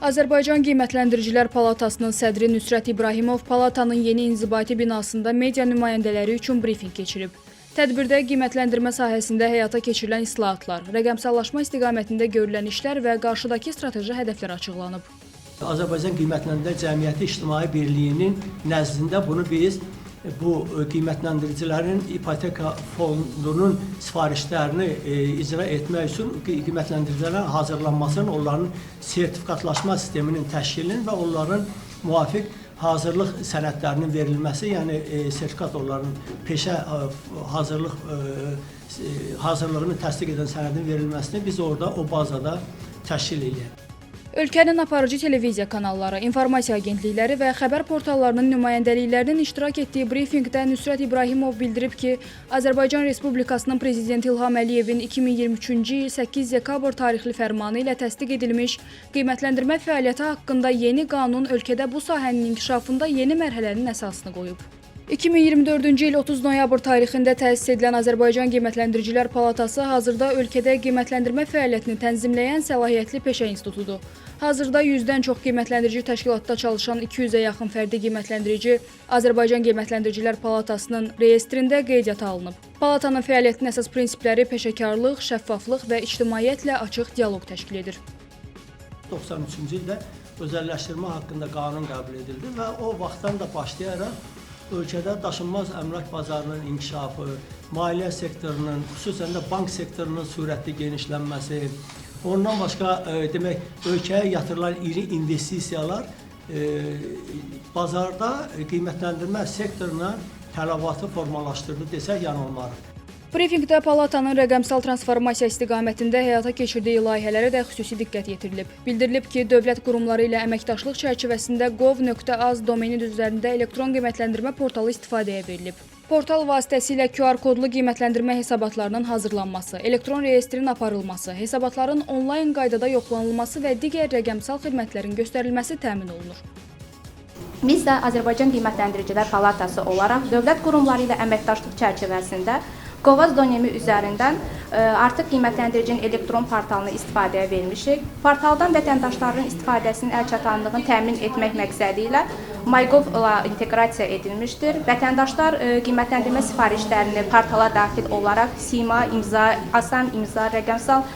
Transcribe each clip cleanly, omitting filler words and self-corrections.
Azərbaycan Qiymətləndiricilər Palatasının sədri Nüsrət İbrahimov palatanın yeni inzibati binasında media nümayəndələri üçün brifinq keçirib. Tədbirdə qiymətləndirmə sahəsində həyata keçirilən islahatlar, rəqəmsallaşma istiqamətində görülən işlər və qarşıdakı strateji hədəflər açıqlanıb. Azərbaycan Qiymətləndiricilər Cəmiyyəti İctimai Birliyinin nəzdində bunu biz bu qiymətləndiricilərin ipoteka fondunun sifarişlərini icra etmək üçün qiymətləndiricilərin hazırlanmasının, onların sertifikatlaşma sisteminin təşkilinin və onların müvafiq hazırlıq sənədlərinin verilməsi, yəni sertifikat onların peşə hazırlığını təsdiq edən sənədin verilməsini biz orada o bazada təşkil edirik. Ölkənin aparıcı televiziya kanalları, informasiya agentlikləri və xəbər portallarının nümayəndəliklərinin iştirak etdiyi brifinqdə Nüsrət İbrahimov bildirib ki, Azərbaycan Respublikasının Prezidenti İlham Əliyevin 2023-cü il 8 dekabr tarixli fərmanı ilə təsdiq edilmiş qiymətləndirmə fəaliyyəti haqqında yeni qanun ölkədə bu sahənin inkişafında yeni mərhələnin əsasını qoyub. 2024-cü il 30 noyabr tarixində təsis edilən Azərbaycan Qiymətləndiricilər Palatası hazırda ölkədə qiymətləndirmə fəaliyyətini tənzimləyən səlahiyyətli peşə institutudur. Hazırda 100-dən çox qiymətləndirici təşkilatda çalışan 200-ə yaxın fərdi qiymətləndirici Azərbaycan Qiymətləndiricilər Palatasının reyestrində qeydiyyata alınıb. Palatanın fəaliyyətinin əsas prinsipləri peşəkarlıq, şəffaflıq və ictimaiyyətlə açıq dialoq təşkil edir. 93-cü ildə özəlləşdirmə haqqında qanun qəbul edildi və o vaxtdan da başlayaraq ölkədə daşınmaz əmlak bazarının inkişafı, maliyyə sektorunun, xüsusən də bank sektorunun sürətli genişlənməsi, ondan başqa demək ölkəyə yatırılan iri investisiyalar bazarda qiymətləndirmə sektoruna tələbatı formalaşdırdı desək yanılmarıq. Brifinqdə palatanın rəqəmsal transformasiya istiqamətində həyata keçirdiyi layihələrə də xüsusi diqqət yetirilib. Bildirilib ki, dövlət qurumları ilə əməkdaşlıq çərçivəsində gov.az domeni üzərində elektron qiymətləndirmə portalı istifadəyə verilib. Portal vasitəsilə QR kodlu qiymətləndirmə hesabatlarının hazırlanması, elektron reyestrin aparılması, hesabatların onlayn qaydada yoxlanılması və digər rəqəmsal xidmətlərin göstərilməsi təmin olunur. Biz də Azərbaycan Qiymətləndiricilər Palatası olaraq dövlət qurumları ilə əməkdaşlıq çərçivəsində Qovaz donemi üzərindən artıq qiymətləndiricinin elektron portalını istifadəyə vermişik. Portaldan vətəndaşların istifadəsinin əlçatanlığını təmin etmək məqsədi ilə MyGov-la inteqrasiya edilmişdir. Vətəndaşlar qiymətləndirmə sifarişlərini portala daxil olaraq sima, imza, asan imza, rəqəmsal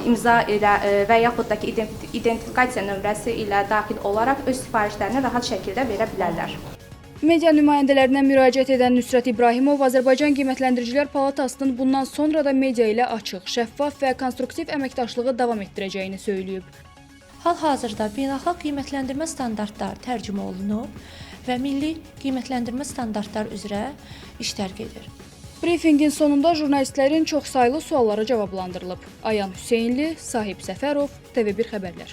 imza ilə və yaxud da ki, identifikasiya nömrəsi ilə daxil olaraq öz sifarişlərini rahat şəkildə verə bilərlər. Media nümayəndələrinə müraciət edən Nüsrət İbrahimov Azərbaycan Qiymətləndiricilər Palatasının bundan sonra da media ilə açıq, şəffaf və konstruktiv əməkdaşlığı davam etdirəcəyini söyləyib. Hal-hazırda beynəlxalq qiymətləndirmə standartları tərcümə olunub və milli qiymətləndirmə standartları üzrə işlər gedir. Brifinqin sonunda jurnalistlərin çoxsaylı sualları cavablandırılıb. Ayan Hüseynli, Sahib Səfərov, TV1 xəbərlər.